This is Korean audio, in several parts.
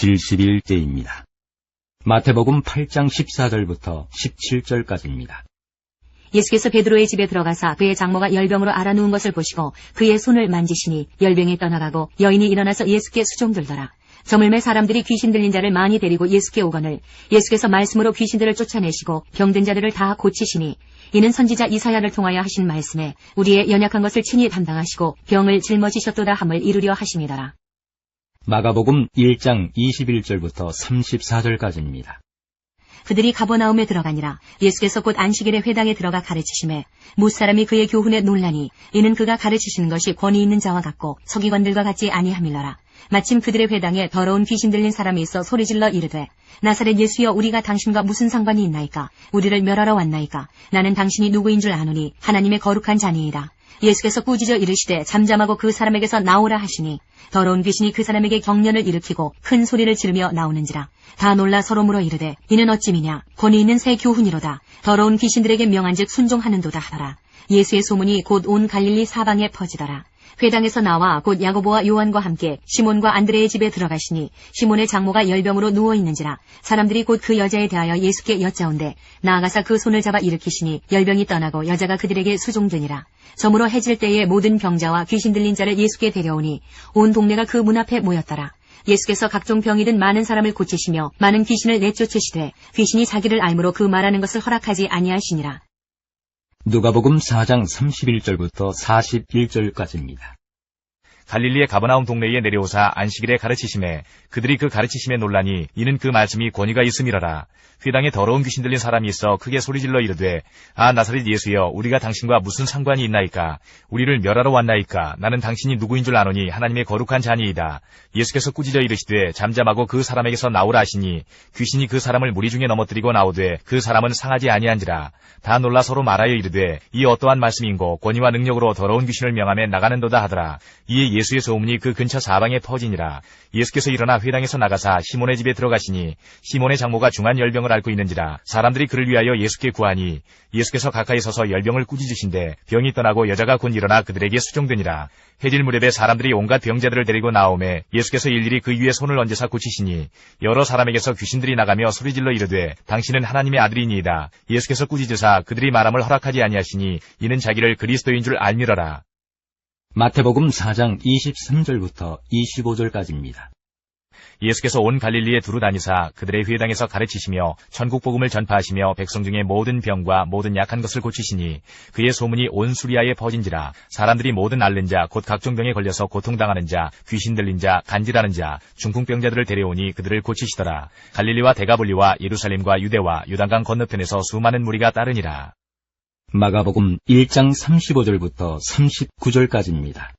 질실일 때입니다. 마태복음 8장 14절부터 17절까지입니다. 예수께서 베드로의 집에 들어가사 그의 장모가 열병으로 앓아누운 것을 보시고 그의 손을 만지시니 열병이 떠나가고 여인이 일어나서 예수께 수종들더라. 저물매 사람들이 귀신 들린 자를 많이 데리고 예수께 오거늘 예수께서 말씀으로 귀신들을 쫓아내시고 병든 자들을 다 고치시니 이는 선지자 이사야를 통하여 하신 말씀에 우리의 연약한 것을 친히 담당하시고 병을 짊어지셨도다 함을 이루려 하심이더라. 마가복음 1장 21절부터 34절까지입니다. 그들이 가버나움에 들어가니라. 예수께서 곧 안식일에 회당에 들어가 가르치심에 무사람이 그의 교훈에 놀라니 이는 그가 가르치시는 것이 권위 있는 자와 같고 서기관들과 같지 아니함일러라. 마침 그들의 회당에 더러운 귀신 들린 사람이 있어 소리질러 이르되 나사렛 예수여 우리가 당신과 무슨 상관이 있나이까? 우리를 멸하러 왔나이까? 나는 당신이 누구인 줄 아노니 하나님의 거룩한 자니이다. 예수께서 꾸짖어 이르시되 잠잠하고 그 사람에게서 나오라 하시니 더러운 귀신이 그 사람에게 경련을 일으키고 큰 소리를 지르며 나오는지라. 다 놀라 서로 물어 이르되 이는 어찌미냐? 권위 있는 새 교훈이로다. 더러운 귀신들에게 명한즉 순종하는도다 하더라. 예수의 소문이 곧 온 갈릴리 사방에 퍼지더라. 회당에서 나와 곧 야고보와 요한과 함께 시몬과 안드레의 집에 들어가시니 시몬의 장모가 열병으로 누워있는지라. 사람들이 곧 그 여자에 대하여 예수께 여짜온대 나아가사 그 손을 잡아 일으키시니 열병이 떠나고 여자가 그들에게 수종되니라. 저물어 해질 때에 모든 병자와 귀신 들린 자를 예수께 데려오니 온 동네가 그 문 앞에 모였더라. 예수께서 각종 병이 든 많은 사람을 고치시며 많은 귀신을 내쫓으시되 귀신이 자기를 알므로 그 말하는 것을 허락하지 아니하시니라. 누가복음 4장 31절부터 41절까지입니다. 갈릴리의 가버나움 동네에 내려오사 안식일에 가르치심에 그들이 그 가르치심에 놀라니 이는 그 말씀이 권위가 있음이러라. 회당에 더러운 귀신 들린 사람이 있어 크게 소리질러 이르되 아 나사렛 예수여 우리가 당신과 무슨 상관이 있나이까? 우리를 멸하러 왔나이까? 나는 당신이 누구인 줄 아노니 하나님의 거룩한 자니이다. 예수께서 꾸짖어 이르시되 잠잠하고 그 사람에게서 나오라 하시니 귀신이 그 사람을 무리 중에 넘어뜨리고 나오되 그 사람은 상하지 아니한지라. 다 놀라 서로 말하여 이르되 이 어떠한 말씀인고 권위와 능력으로 더러운 귀신을 명함에 나가는도다 하더라. 이에 예수의 소문이 그 근처 사방에 퍼지니라. 예수께서 일어나 회당에서 나가사 시몬의 집에 들어가시니 시몬의 장모가 중한 열병을 앓고 있는지라. 사람들이 그를 위하여 예수께 구하니 예수께서 가까이 서서 열병을 꾸짖으신데 병이 떠나고 여자가 곧 일어나 그들에게 수종되니라. 해질 무렵에 사람들이 온갖 병자들을 데리고 나오매 예수께서 일일이 그 위에 손을 얹으사 고치시니 여러 사람에게서 귀신들이 나가며 소리질러 이르되 당신은 하나님의 아들이니이다. 예수께서 꾸짖으사 그들이 말함을 허락하지 아니하시니 이는 자기를 그리스도인 줄 알미러라. 마태복음 4장 23절부터 25절까지입니다. 예수께서 온 갈릴리에 두루 다니사 그들의 회당에서 가르치시며 천국 복음을 전파하시며 백성 중에 모든 병과 모든 약한 것을 고치시니 그의 소문이 온 수리아에 퍼진지라. 사람들이 모든 앓는 자 곧 각종 병에 걸려서 고통당하는 자 귀신 들린 자 간질하는 자 중풍병자들을 데려오니 그들을 고치시더라. 갈릴리와 데가볼리와 예루살렘과 유대와 요단강 건너편에서 수많은 무리가 따르니라. 마가복음 1장 35절부터 39절까지입니다.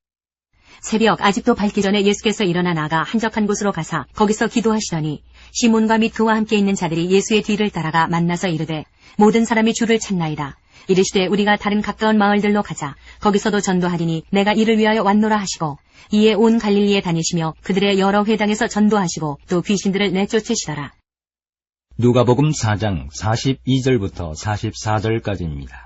새벽 아직도 밝기 전에 예수께서 일어나 나가 한적한 곳으로 가사 거기서 기도하시더니 시몬과 및 그와 함께 있는 자들이 예수의 뒤를 따라가 만나서 이르되 모든 사람이 주를 찾나이다. 이르시되 우리가 다른 가까운 마을들로 가자. 거기서도 전도하리니 내가 이를 위하여 왔노라 하시고 이에 온 갈릴리에 다니시며 그들의 여러 회당에서 전도하시고 또 귀신들을 내쫓으시더라. 누가복음 4장 42절부터 44절까지입니다.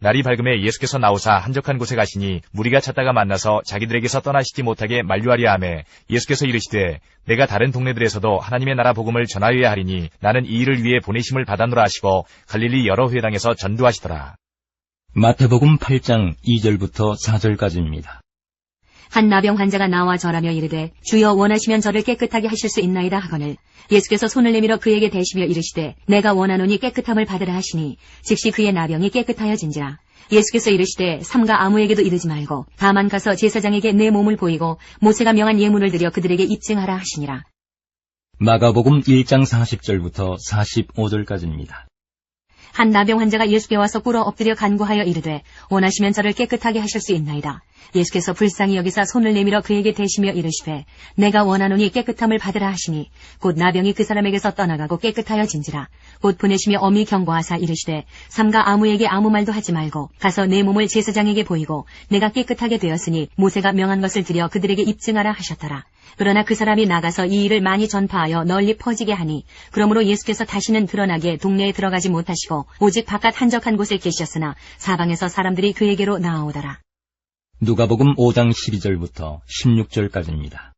날이 밝음에 예수께서 나오사 한적한 곳에 가시니 무리가 찾다가 만나서 자기들에게서 떠나시지 못하게 만류하려 하매 예수께서 이르시되 내가 다른 동네들에서도 하나님의 나라 복음을 전하여야 하리니 나는 이 일을 위해 보내심을 받았노라 하시고 갈릴리 여러 회당에서 전도하시더라. 마태복음 8장 2절부터 4절까지입니다. 한 나병 환자가 나와 절하며 이르되 주여 원하시면 저를 깨끗하게 하실 수 있나이다 하거늘 예수께서 손을 내밀어 그에게 대시며 이르시되 내가 원하노니 깨끗함을 받으라 하시니 즉시 그의 나병이 깨끗하여진지라. 예수께서 이르시되 삼가 아무에게도 이르지 말고 다만 가서 제사장에게 내 몸을 보이고 모세가 명한 예물을 드려 그들에게 입증하라 하시니라. 마가복음 1장 40절부터 45절까지입니다. 한 나병 환자가 예수께 와서 꿇어 엎드려 간구하여 이르되 원하시면 저를 깨끗하게 하실 수 있나이다. 예수께서 불쌍히 여기사 손을 내밀어 그에게 대시며 이르시되 내가 원하노니 깨끗함을 받으라 하시니 곧 나병이 그 사람에게서 떠나가고 깨끗하여진지라. 곧 보내시며 엄히 경고하사 이르시되 삼가 아무에게 아무 말도 하지 말고 가서 내 몸을 제사장에게 보이고 내가 깨끗하게 되었으니 모세가 명한 것을 드려 그들에게 입증하라 하셨더라. 그러나 그 사람이 나가서 이 일을 많이 전파하여 널리 퍼지게 하니 그러므로 예수께서 다시는 드러나게 동네에 들어가지 못하시고 오직 바깥 한적한 곳에 계셨으나 사방에서 사람들이 그에게로 나아오더라. 누가복음 5장 12절부터 16절까지입니다.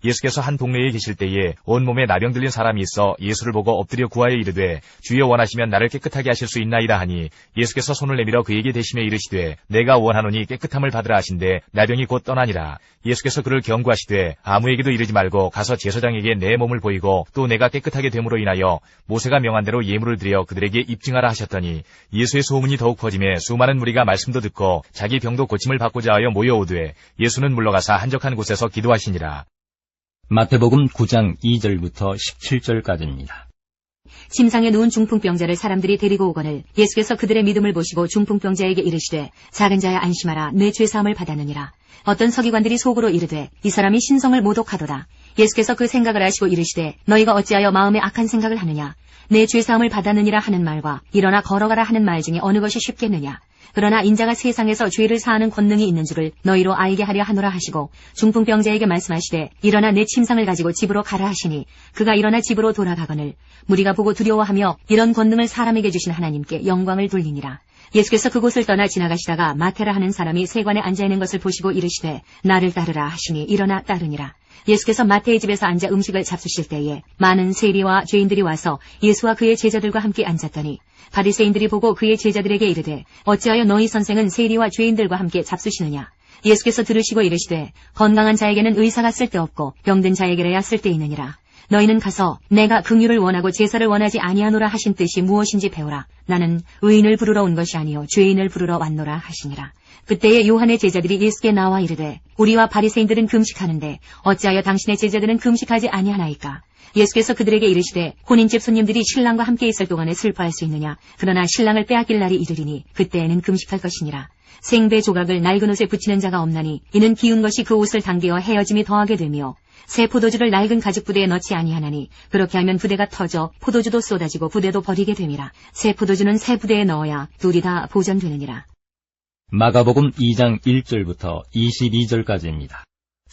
예수께서 한 동네에 계실 때에 온몸에 나병 들린 사람이 있어 예수를 보고 엎드려 구하여 이르되 주여 원하시면 나를 깨끗하게 하실 수 있나이다 하니 예수께서 손을 내밀어 그에게 대심에 이르시되 내가 원하노니 깨끗함을 받으라 하신대 나병이 곧 떠나니라. 예수께서 그를 경고하시되 아무에게도 이르지 말고 가서 제사장에게 내 몸을 보이고 또 내가 깨끗하게 됨으로 인하여 모세가 명한 대로 예물을 드려 그들에게 입증하라 하셨더니 예수의 소문이 더욱 퍼짐에 수많은 무리가 말씀도 듣고 자기 병도 고침을 받고자 하여 모여오되 예수는 물러가사 한적한 곳에서 기도하시니라. 마태복음 9장 2절부터 17절까지입니다. 침상에 누운 중풍병자를 사람들이 데리고 오거늘 예수께서 그들의 믿음을 보시고 중풍병자에게 이르시되 작은 자야 안심하라 내 죄사함을 받았느니라. 어떤 서기관들이 속으로 이르되 이 사람이 신성을 모독하도다. 예수께서 그 생각을 아시고 이르시되 너희가 어찌하여 마음에 악한 생각을 하느냐. 내 죄사함을 받았느니라 하는 말과 일어나 걸어가라 하는 말 중에 어느 것이 쉽겠느냐. 그러나 인자가 세상에서 죄를 사하는 권능이 있는 줄을 너희로 알게 하려 하노라 하시고 중풍병자에게 말씀하시되 일어나 내 침상을 가지고 집으로 가라 하시니 그가 일어나 집으로 돌아가거늘 무리가 보고 두려워하며 이런 권능을 사람에게 주신 하나님께 영광을 돌리니라. 예수께서 그곳을 떠나 지나가시다가 마태라 하는 사람이 세관에 앉아있는 것을 보시고 이르시되 나를 따르라 하시니 일어나 따르니라. 예수께서 마태의 집에서 앉아 음식을 잡수실 때에 많은 세리와 죄인들이 와서 예수와 그의 제자들과 함께 앉았더니 바리새인들이 보고 그의 제자들에게 이르되 어찌하여 너희 선생은 세리와 죄인들과 함께 잡수시느냐. 예수께서 들으시고 이르시되 건강한 자에게는 의사가 쓸데없고 병든 자에게라야 쓸데있느니라. 너희는 가서 내가 긍휼을 원하고 제사를 원하지 아니하노라 하신 뜻이 무엇인지 배우라. 나는 의인을 부르러 온 것이 아니요 죄인을 부르러 왔노라 하시니라. 그때에 요한의 제자들이 예수께 나와 이르되 우리와 바리새인들은 금식하는데 어찌하여 당신의 제자들은 금식하지 아니하나이까. 예수께서 그들에게 이르시되 혼인집 손님들이 신랑과 함께 있을 동안에 슬퍼할 수 있느냐. 그러나 신랑을 빼앗길 날이 이르리니 그때에는 금식할 것이니라. 생배 조각을 낡은 옷에 붙이는 자가 없나니 이는 기운 것이 그 옷을 당기어 헤어짐이 더하게 되며 새 포도주를 낡은 가죽 부대에 넣지 아니하나니 그렇게 하면 부대가 터져 포도주도 쏟아지고 부대도 버리게 됨이라. 새 포도주는 새 부대에 넣어야 둘이 다 보존되느니라. 마가복음 2장 1절부터 22절까지입니다.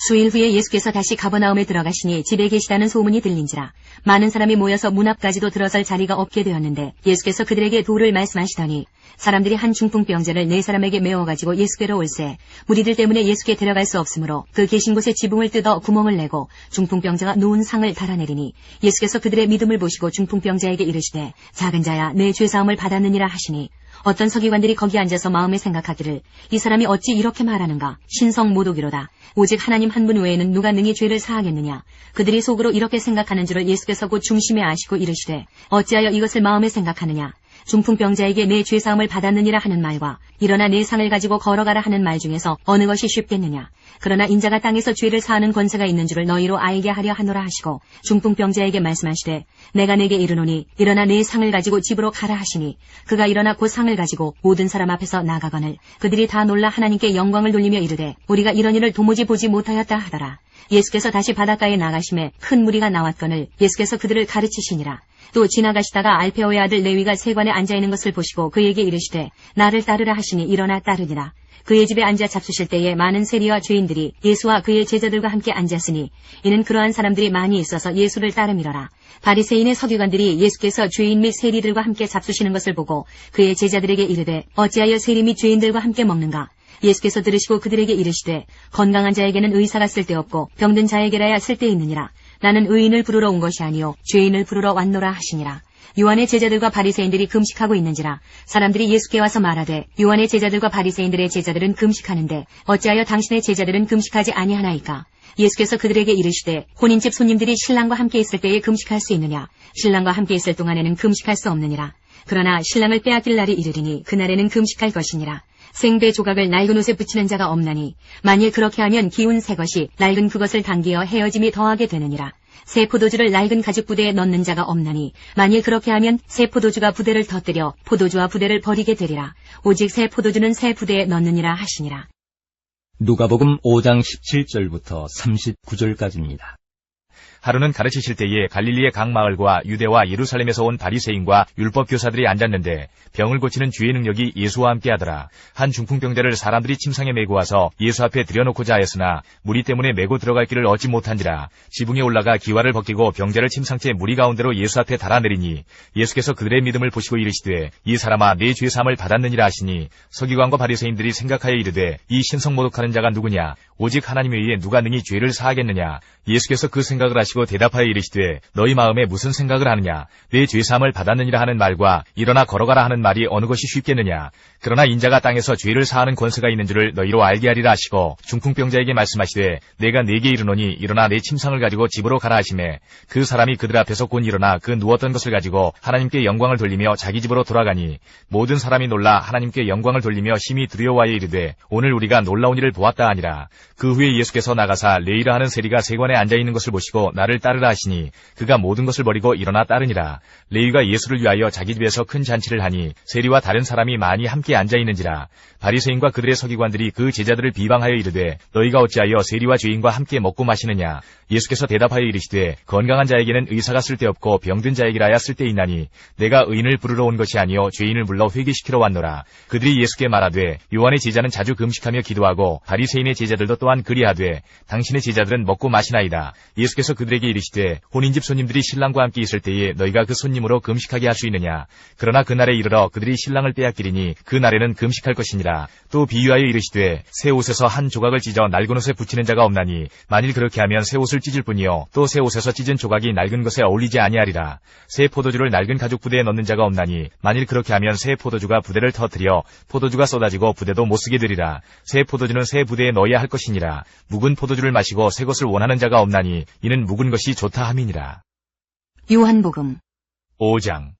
수일 후에 예수께서 다시 가버나움에 들어가시니 집에 계시다는 소문이 들린지라. 많은 사람이 모여서 문 앞까지도 들어설 자리가 없게 되었는데 예수께서 그들에게 도를 말씀하시더니 사람들이 한 중풍병자를 4사람에게 메워가지고 예수께로 올세 무리들 때문에 예수께 데려갈 수 없으므로 그 계신 곳에 지붕을 뜯어 구멍을 내고 중풍병자가 놓은 상을 달아내리니 예수께서 그들의 믿음을 보시고 중풍병자에게 이르시되 작은 자야 내 죄사함을 받았느니라 하시니 어떤 서기관들이 거기 앉아서 마음에 생각하기를 이 사람이 어찌 이렇게 말하는가. 신성 모독이로다. 오직 하나님 한 분 외에는 누가 능히 죄를 사하겠느냐. 그들이 속으로 이렇게 생각하는 줄을 예수께서 곧 중심에 아시고 이르시되 어찌하여 이것을 마음에 생각하느냐. 중풍병자에게 내 죄사함을 받았느니라 하는 말과 일어나 내 상을 가지고 걸어가라 하는 말 중에서 어느 것이 쉽겠느냐. 그러나 인자가 땅에서 죄를 사하는 권세가 있는 줄을 너희로 알게 하려 하노라 하시고 중풍병자에게 말씀하시되 내가 내게 이르노니 일어나 내 상을 가지고 집으로 가라 하시니 그가 일어나 곧 상을 가지고 모든 사람 앞에서 나가거늘 그들이 다 놀라 하나님께 영광을 돌리며 이르되 우리가 이런 일을 도무지 보지 못하였다 하더라. 예수께서 다시 바닷가에 나가심에 큰 무리가 나왔거늘 예수께서 그들을 가르치시니라. 또 지나가시다가 알페오의 아들 레위가 세관에 앉아있는 것을 보시고 그에게 이르시되 나를 따르라 하시니 일어나 따르니라. 그의 집에 앉아 잡수실 때에 많은 세리와 죄인들이 예수와 그의 제자들과 함께 앉았으니 이는 그러한 사람들이 많이 있어서 예수를 따름이러라. 바리새인의 서기관들이 예수께서 죄인 및 세리들과 함께 잡수시는 것을 보고 그의 제자들에게 이르되 어찌하여 세리 및 죄인들과 함께 먹는가. 예수께서 들으시고 그들에게 이르시되 건강한 자에게는 의사가 쓸데없고 병든 자에게라야 쓸데있느니라. 나는 의인을 부르러 온 것이 아니요 죄인을 부르러 왔노라 하시니라. 요한의 제자들과 바리새인들이 금식하고 있는지라. 사람들이 예수께 와서 말하되 요한의 제자들과 바리새인들의 제자들은 금식하는데 어찌하여 당신의 제자들은 금식하지 아니하나이까. 예수께서 그들에게 이르시되 혼인집 손님들이 신랑과 함께 있을 때에 금식할 수 있느냐. 신랑과 함께 있을 동안에는 금식할 수 없느니라. 그러나 신랑을 빼앗길 날이 이르리니 그날에는 금식할 것이니라. 생배 조각을 낡은 옷에 붙이는 자가 없나니 만일 그렇게 하면 기운 새 것이 낡은 그것을 당기어 헤어짐이 더하게 되느니라. 새 포도주를 낡은 가죽 부대에 넣는 자가 없나니 만일 그렇게 하면 새 포도주가 부대를 터뜨려 포도주와 부대를 버리게 되리라. 오직 새 포도주는 새 부대에 넣느니라 하시니라. 누가복음 5장 17절부터 39절까지입니다. 하루는 가르치실 때에 갈릴리의 각 마을과 유대와 예루살렘에서 온 바리새인과 율법 교사들이 앉았는데 병을 고치는 주의 능력이 예수와 함께 하더라. 한 중풍병자를 사람들이 침상에 메고 와서 예수 앞에 들여놓고자 하였으나 무리 때문에 메고 들어갈 길을 얻지 못한지라. 지붕에 올라가 기와를 벗기고 병자를 침상째 무리 가운데로 예수 앞에 달아내리니 예수께서 그들의 믿음을 보시고 이르시되 이 사람아 네 죄 사함을 받았느니라 하시니 서기관과 바리새인들이 생각하여 이르되 이 신성 모독하는 자가 누구냐? 오직 하나님 외에 누가 능히 죄를 사하겠느냐? 예수께서 그 생각을 하시고 대답하여 이르시되 너희 마음에 무슨 생각을 하느냐? 내 죄 사함을 받았느니라 하는 말과 일어나 걸어가라 하는 말이 어느 것이 쉽겠느냐? 그러나 인자가 땅에서 죄를 사하는 권세가 있는 줄을 너희로 알게 하리라 하시고 중풍병자에게 말씀하시되 내가 네게 이르노니 일어나 내 침상을 가지고 집으로 가라 하시매 그 사람이 그들 앞에서 곧 일어나 그 누웠던 것을 가지고 하나님께 영광을 돌리며 자기 집으로 돌아가니 모든 사람이 놀라 하나님께 영광을 돌리며 심히 두려워하여 이르되 오늘 우리가 놀라운 일을 보았다 하니라. 그 후에 예수께서 나가사 레이라 하는 세리가 세관에 앉아있는 것을 보시고 나를 따르라 하시니 그가 모든 것을 버리고 일어나 따르니라. 레위가 예수를 위하여 자기 집에서 큰 잔치를 하니 세리와 다른 사람이 많이 함께 앉아있는지라. 바리새인과 그들의 서기관들이 그 제자들을 비방하여 이르되 너희가 어찌하여 세리와 죄인과 함께 먹고 마시느냐? 예수께서 대답하여 이르시되 건강한 자에게는 의사가 쓸데없고 병든 자에게라야 쓸데있나니 내가 의인을 부르러 온 것이 아니요 죄인을 불러 회개시키러 왔노라. 그들이 예수께 말하되 요한의 제자는 자주 금식하며 기도하고 바리새인의 제자들도 또한 그리하되 당신의 제자들은 먹고 마시나이다. 예수께서 그들에게 이르시되 혼인집 손님들이 신랑과 함께 있을 때에 너희가 그 손님으로 금식하게 할 수 있느냐? 그러나 그날에 이르러 그들이 신랑을 빼앗기리니 그 날에는 금식할 것이니라. 또 비유하여 이르시되 새 옷에서 한 조각을 찢어 낡은 옷에 붙이는 자가 없나니 만일 그렇게 하면 새 옷을 찢을 뿐이요 또 새 옷에서 찢은 조각이 낡은 것에 어울리지 아니하리라. 새 포도주를 낡은 가죽 부대에 넣는 자가 없나니 만일 그렇게 하면 새 포도주가 부대를 터뜨려 포도주가 쏟아지고 부대도 못 쓰게 되리라. 새 포도주는 새 부대에 넣어야 할 것이니라. 묵은 포도주를 마시고 새 것을 원하는 자가 없나니 이는 묵은 것이 좋다 함이니라. 요한복음 5장.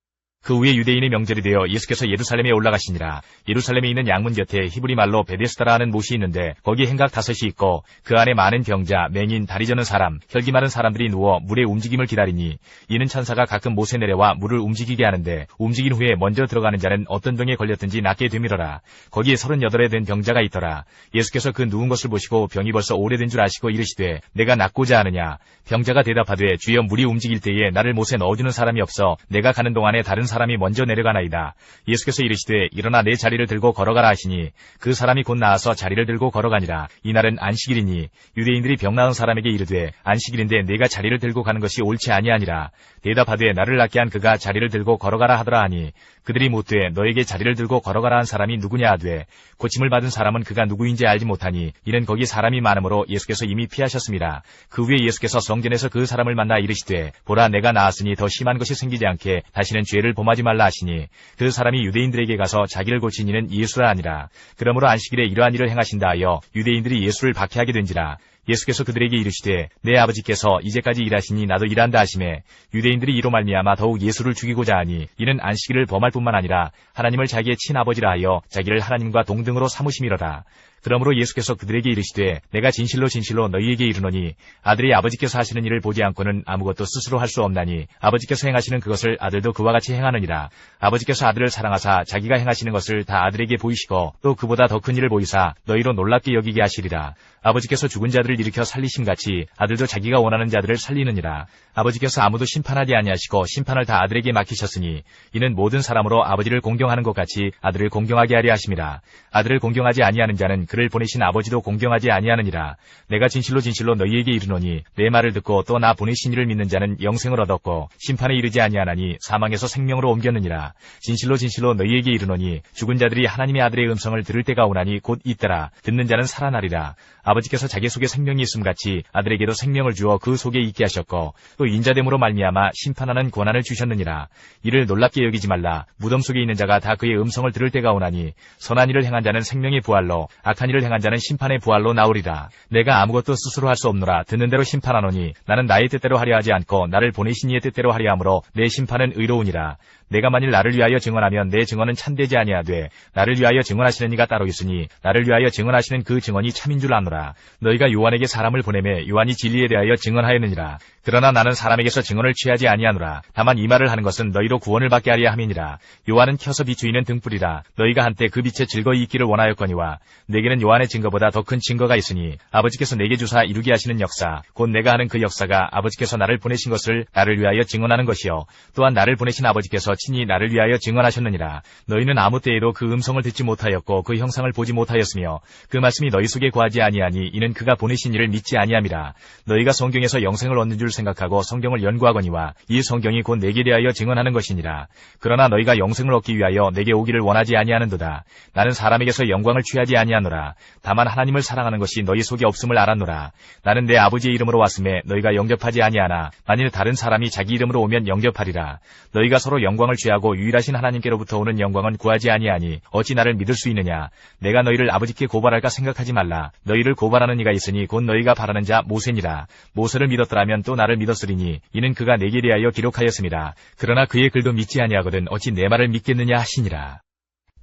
그 후에 유대인의 명절이 되어 예수께서 예루살렘에 올라가시니라. 예루살렘에 있는 양문 곁에 히브리 말로 베데스다라 하는 못이 있는데 거기 행각 5이 있고 그 안에 많은 병자, 맹인, 다리 저는 사람, 혈기 마른 사람들이 누워 물의 움직임을 기다리니 이는 천사가 가끔 못에 내려와 물을 움직이게 하는데 움직인 후에 먼저 들어가는 자는 어떤 병에 걸렸든지 낫게 되밀어라. 거기에 38에 된 병자가 있더라. 예수께서 그 누운 것을 보시고 병이 벌써 오래된 줄 아시고 이르시되 내가 낫고자 하느냐? 병자가 대답하되 주여 물이 움직일 때에 나를 못에 넣어주는 사람이 없어 내가 가는 동안에 다른 사람이 먼저 내려가나이다. 예수께서 이르시되 일어나 내 자리를 들고 걸어가라 하시니 그 사람이 곧 나와서 자리를 들고 걸어가니라. 이날은 안식일이니 유대인들이 병 나은 사람에게 이르되 안식일인데 내가 자리를 들고 가는 것이 옳지 아니하니라. 대답하되 나를 낫게 한 그가 자리를 들고 걸어가라 하더라 하니 그들이 묻되 너에게 자리를 들고 걸어가라 한 사람이 누구냐 하되 고침을 받은 사람은 그가 누구인지 알지 못하니 이는 거기 사람이 많으므로 예수께서 이미 피하셨습니다. 그 후에 예수께서 성전에서 그 사람을 만나 이르시되 보라 내가 나았으니 더 심한 것이 생기지 않게 다시는 죄를 범하지 말라 하시니 그 사람이 유대인들에게 가서 자기를 고친 이는 예수라 하니라. 그러므로 안식일에 이러한 일을 행하신다 하여 유대인들이 예수를 박해하게 된지라. 예수께서 그들에게 이르시되 내 아버지께서 이제까지 일하시니 나도 일한다 하시매 유대인들이 이로 말미암아 더욱 예수를 죽이고자 하니 이는 안식일을 범할 뿐만 아니라 하나님을 자기의 친아버지라 하여 자기를 하나님과 동등으로 삼으심이로다. 그러므로 예수께서 그들에게 이르시되 내가 진실로 진실로 너희에게 이르노니 아들이 아버지께서 하시는 일을 보지 않고는 아무것도 스스로 할 수 없나니 아버지께서 행하시는 그것을 아들도 그와 같이 행하느니라. 아버지께서 아들을 사랑하사 자기가 행하시는 것을 다 아들에게 보이시고 또 그보다 더 큰 일을 보이사 너희로 놀랍게 여기게 하시리라. 아버지께서 죽은 자들을 일으켜 살리심같이 아들도 자기가 원하는 자들을 살리느니라. 아버지께서 아무도 심판하지 아니하시고 심판을 다 아들에게 맡기셨으니 이는 모든 사람으로 아버지를 공경하는 것 같이 아들을 공경하게 하려 하심이라. 아들을 공경하지 아니하는 자는 그를 보내신 아버지도 공경하지 아니하느니라. 내가 진실로 진실로 너희에게 이르노니 내 말을 듣고 또 나 보내신 이를 믿는 자는 영생을 얻었고 심판에 이르지 아니하나니 사망에서 생명으로 옮겼느니라. 진실로 진실로 너희에게 이르노니 죽은 자들이 하나님의 아들의 음성을 들을 때가 오나니 곧 있더라. 듣는 자는 살아나리라. 아버지께서 자기 속에 생명이 있음같이 아들에게도 생명을 주어 그 속에 있게 하셨고 또 인자됨으로 말미암아 심판하는 권한을 주셨느니라. 이를 놀랍게 여기지 말라. 무덤 속에 있는 자가 다 그의 음성을 들을 때가 오나니 선한 일을 행한 자는 생명의 부활로 악한 일을 행한 자는 심판의 부활로 나오리라. 내가 아무것도 스스로 할 수 없노라. 듣는 대로 심판하노니 나는 나의 뜻대로 하려 하지 않고 나를 보내신 이의 뜻대로 하려 하므로 내 심판은 의로우니라. 내가 만일 나를 위하여 증언하면 내 증언은 참되지 아니하되 나를 위하여 증언하시는 이가 따로 있으니 나를 위하여 증언하시는 그 증언이 참인 줄 아노라. 너희가 요한에게 사람을 보내매 요한이 진리에 대하여 증언하였느니라. 그러나 나는 사람에게서 증언을 취하지 아니하노라. 다만 이 말을 하는 것은 너희로 구원을 받게 하려 함이니라. 요한은 켜서 비추이는 등불이라. 너희가 한때 그 빛에 즐거이 있기를 원하였거니와 내게는 요한의 증거보다 더 큰 증거가 있으니 아버지께서 내게 주사 이루게 하시는 역사 곧 내가 하는 그 역사가 아버지께서 나를 보내신 것을 나를 위하여 증언하는 것이요 또한 나를 보내신 아버지께서 친히 나를 위하여 증언하셨느니라. 너희는 아무 때에도 그 음성을 듣지 못하였고 그 형상을 보지 못하였으며 그 말씀이 너희 속에 거하지 아니하니 이는 그가 보내신 이를 믿지 아니함이라. 너희가 성경에서 영생을 얻는 줄 생각하고 성경을 연구하거니와 이 성경이 곧 내게 대하여 증언하는 것이니라. 그러나 너희가 영생을 얻기 위하여 내게 오기를 원하지 아니하는도다. 나는 사람에게서 영광을 취하지 아니하노라. 다만 하나님을 사랑하는 것이 너희 속에 없음을 알았노라. 나는 내 아버지의 이름으로 왔음에 너희가 영접하지 아니하나 만일 다른 사람이 자기 이름으로 오면 영접하리라. 너희가 서로 영광을 취하고 유일하신 하나님께로부터 오는 영광은 구하지 아니하니 어찌 나를 믿을 수 있느냐. 내가 너희를 아버지께 고발할까 생각하지 말라. 너희를 고발하는 이가 있으니 곧 너희가 바라는 자 모세니라. 모세를 믿었더라면 또 나를 믿었으리니 이는 그가 내게 대하여 기록하였습니다. 그러나 그의 글도 믿지 아니하거든 어찌 내 말을 믿겠느냐 하시니라.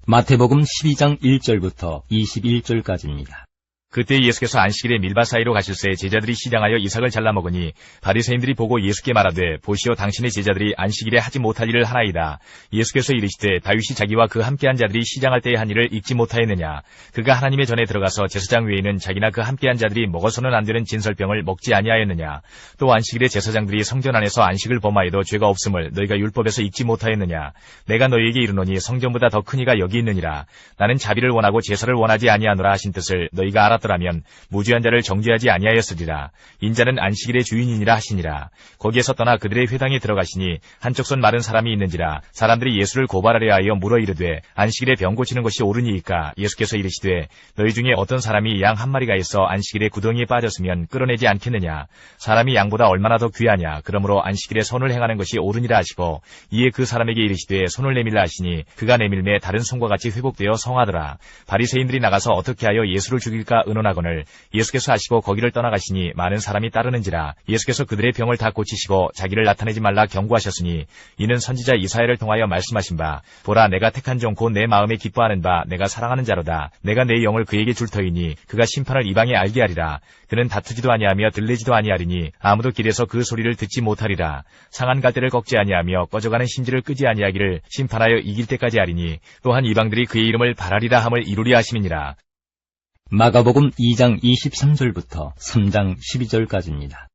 마태복음 12장 1절부터 21절까지입니다. 그때 예수께서 안식일에 밀밭 사이로 가실새 제자들이 시장하여 이삭을 잘라 먹으니 바리새인들이 보고 예수께 말하되 보시오 당신의 제자들이 안식일에 하지 못할 일을 하나이다. 예수께서 이르시되 다윗이 자기와 그 함께한 자들이 시장할 때에 한 일을 잊지 못하였느냐. 그가 하나님의 전에 들어가서 제사장 외에는 자기나 그 함께한 자들이 먹어서는 안 되는 진설병을 먹지 아니하였느냐. 또 안식일에 제사장들이 성전 안에서 안식을 범하여도 죄가 없음을 너희가 율법에서 잊지 못하였느냐. 내가 너희에게 이르노니 성전보다 더 큰 이가 여기 있느니라. 나는 자비를 원하고 제사를 원하지 아니하노라 하신 뜻을 너희가 알았더라면 무죄한 자를 정죄하지 아니하였으리라. 인자는 안식일의 주인이니라 하시니라. 거기에서 떠나 그들의 회당에 들어가시니 한쪽 손 마른 사람이 있는지라. 사람들이 예수를 고발하려 하여 물어 이르되 안식일에 병 고치는 것이 옳으니이까. 예수께서 이르시되 너희 중에 어떤 사람이 양 한 마리가 있어 안식일에 구덩이에 빠졌으면 끌어내지 않겠느냐. 사람이 양보다 얼마나 더 귀하냐. 그러므로 안식일에 선을 행하는 것이 옳으니라 하시고 이에 그 사람에게 이르시되 손을 내밀라 하시니 그가 내밀매 다른 손과 같이 회복되어 성하더라. 바리새인들이 나가서 어떻게 하여 예수를 죽일까 의논하거늘 예수께서 하시고 거기를 떠나가시니 많은 사람이 따르는지라. 예수께서 그들의 병을 다 고치시고 자기를 나타내지 말라 경고하셨으니 이는 선지자 이사야를 통하여 말씀하신 바 보라 내가 택한 종 곧 내 마음에 기뻐하는 바 내가 사랑하는 자로다. 내가 내 영을 그에게 줄 터이니 그가 심판을 이방에 알게 하리라. 그는 다투지도 아니하며 들레지도 아니하리니 아무도 길에서 그 소리를 듣지 못하리라. 상한 갈대를 꺾지 아니하며 꺼져가는 심지를 끄지 아니하기를 심판하여 이길 때까지 하리니 또한 이방들이 그의 이름을 바라리라 함을 이루리 하심이니라. 마가복음 2장 23절부터 3장 12절까지입니다.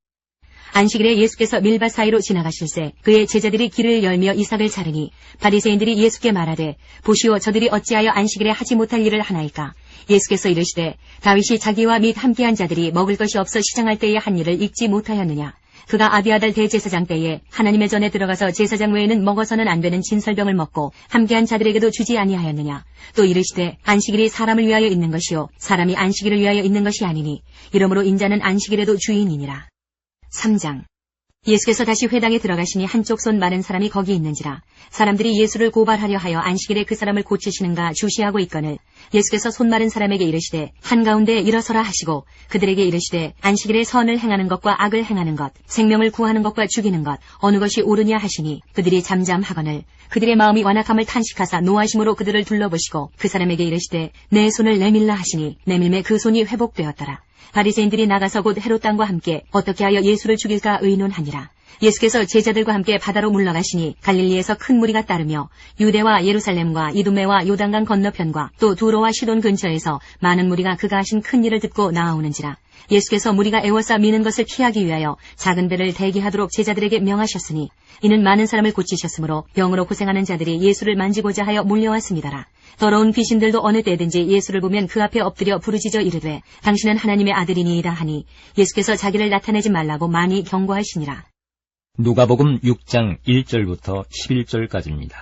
안식일에 예수께서 밀밭 사이로 지나가실새 그의 제자들이 길을 열며 이삭을 자르니 바리새인들이 예수께 말하되 보시오 저들이 어찌하여 안식일에 하지 못할 일을 하나이까. 예수께서 이르시되 다윗이 자기와 및 함께한 자들이 먹을 것이 없어 시장할 때에 한 일을 잊지 못하였느냐. 그가 아비아달 대제사장 때에 하나님의 전에 들어가서 제사장 외에는 먹어서는 안 되는 진설병을 먹고 함께한 자들에게도 주지 아니하였느냐. 또 이르시되 안식일이 사람을 위하여 있는 것이요 사람이 안식일을 위하여 있는 것이 아니니 이러므로 인자는 안식일에도 주인이니라. 3장. 예수께서 다시 회당에 들어가시니 한쪽 손 마른 사람이 거기 있는지라. 사람들이 예수를 고발하려 하여 안식일에 그 사람을 고치시는가 주시하고 있거늘 예수께서 손 마른 사람에게 이르시되 한가운데 일어서라 하시고 그들에게 이르시되 안식일에 선을 행하는 것과 악을 행하는 것 생명을 구하는 것과 죽이는 것 어느 것이 옳으냐 하시니 그들이 잠잠하거늘 그들의 마음이 완악함을 탄식하사 노하심으로 그들을 둘러보시고 그 사람에게 이르시되 내 손을 내밀라 하시니 내밀매 그 손이 회복되었더라. 바리새인들이 나가서 곧 헤롯 땅과 함께 어떻게 하여 예수를 죽일까 의논하니라. 예수께서 제자들과 함께 바다로 물러가시니 갈릴리에서 큰 무리가 따르며 유대와 예루살렘과 이두메와 요단강 건너편과 또 두로와 시돈 근처에서 많은 무리가 그가 하신 큰 일을 듣고 나아오는지라. 예수께서 무리가 애워싸 미는 것을 피하기 위하여 작은 배를 대기하도록 제자들에게 명하셨으니 이는 많은 사람을 고치셨으므로 병으로 고생하는 자들이 예수를 만지고자 하여 몰려왔습니다라. 더러운 귀신들도 어느 때든지 예수를 보면 그 앞에 엎드려 부르짖어 이르되 당신은 하나님의 아들이니이다 하니 예수께서 자기를 나타내지 말라고 많이 경고하시니라. 누가복음 6장 1절부터 11절까지입니다.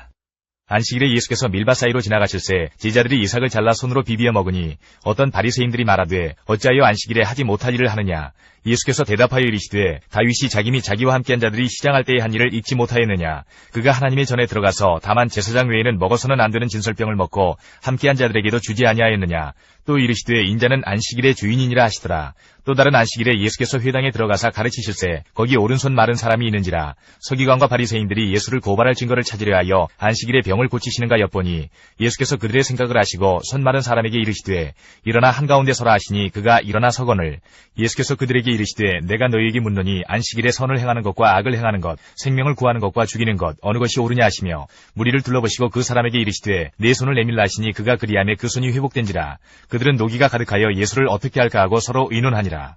안식일에 예수께서 밀밭 사이로 지나가실새 제자들이 이삭을 잘라 손으로 비비어 먹으니 어떤 바리새인들이 말하되 어찌하여 안식일에 하지 못할 일을 하느냐. 예수께서 대답하여 이르시되 다윗이 자기 및 자기와 함께한 자들이 시장할 때의 한 일을 잊지 못하였느냐. 그가 하나님의 전에 들어가서 다만 제사장 외에는 먹어서는 안 되는 진설병을 먹고 함께한 자들에게도 주지 아니하였느냐. 또 이르시되 인자는 안식일의 주인이니라 하시더라. 또 다른 안식일에 예수께서 회당에 들어가사 가르치실세 거기 오른손 마른 사람이 있는지라. 서기관과 바리새인들이 예수를 고발할 증거를 찾으려 하여 안식일에 병을 고치시는가 엿보니 예수께서 그들의 생각을 아시고 손 마른 사람에게 이르시되 일어나 한가운데 서라 하시니 그가 일어나 서거늘. 예수께서 그들에게 이르시되 내가 너희에게 묻노니 안식일에 선을 행하는 것과 악을 행하는 것, 생명을 구하는 것과 죽이는 것 어느 것이 옳으냐 하시며 무리를 둘러보시고 그 사람에게 이르시되 내 손을 내밀라 하시니 그가 그리하매 그 손이 회복된지라. 그들은 노기가 가득하여 예수를 어떻게 할까 하고 서로 의논하니라.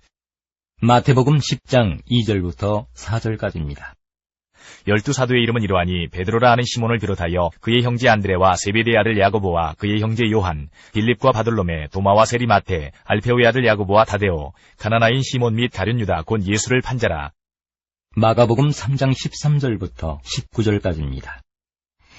마태복음 10장 2절부터 4절까지입니다. 12사도의 이름은 이러하니 베드로라 하는 시몬을 비롯하여 그의 형제 안드레와 세베대의 아들 야고보와 그의 형제 요한, 빌립과 바돌로메, 도마와 세리 마테, 알페오의 아들 야고보와 다데오, 가나나인 시몬 및 가룟 유다 곧 예수를 판자라. 마가복음 3장 13절부터 19절까지입니다.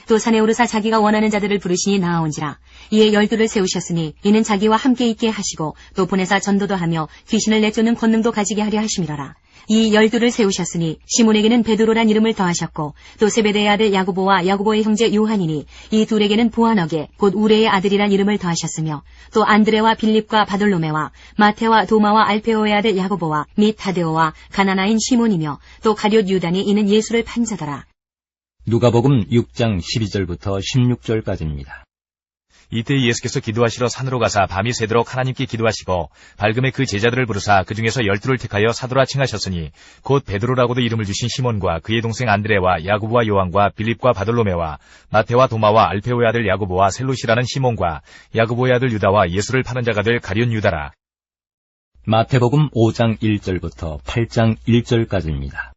또 산에 오르사 자기가 원하는 자들을 부르시니 나아온지라. 이에 12를 세우셨으니 이는 자기와 함께 있게 하시고 또 보내사 전도도 하며 귀신을 내쫓는 권능도 가지게 하려 하심이로라. 이 12를 세우셨으니 시몬에게는 베드로란 이름을 더하셨고 또 세베대의 아들 야고보와 야고보의 형제 요한이니 이 둘에게는 보아너게 곧 우레의 아들이란 이름을 더하셨으며 또 안드레와 빌립과 바돌로메와 마테와 도마와 알페오의 아들 야고보와 및 다데오와 가나나인 시몬이며 또 가룟 유다니 이는 예수를 판자더라. 누가복음 6장 12절부터 16절까지입니다. 이때 예수께서 기도하시러 산으로 가사 밤이 새도록 하나님께 기도하시고 밝음에 그 제자들을 부르사 그 중에서 12를 택하여 사도라 칭하셨으니 곧 베드로라고도 이름을 주신 시몬과 그의 동생 안드레와 야고보와 요한과 빌립과 바돌로메와 마테와 도마와 알페오의 아들 야고보와 셀롯이라는 시몬과 야고보의 아들 유다와 예수를 파는 자가 될 가룟 유다라. 마태복음 5장 1절부터 8장 1절까지입니다.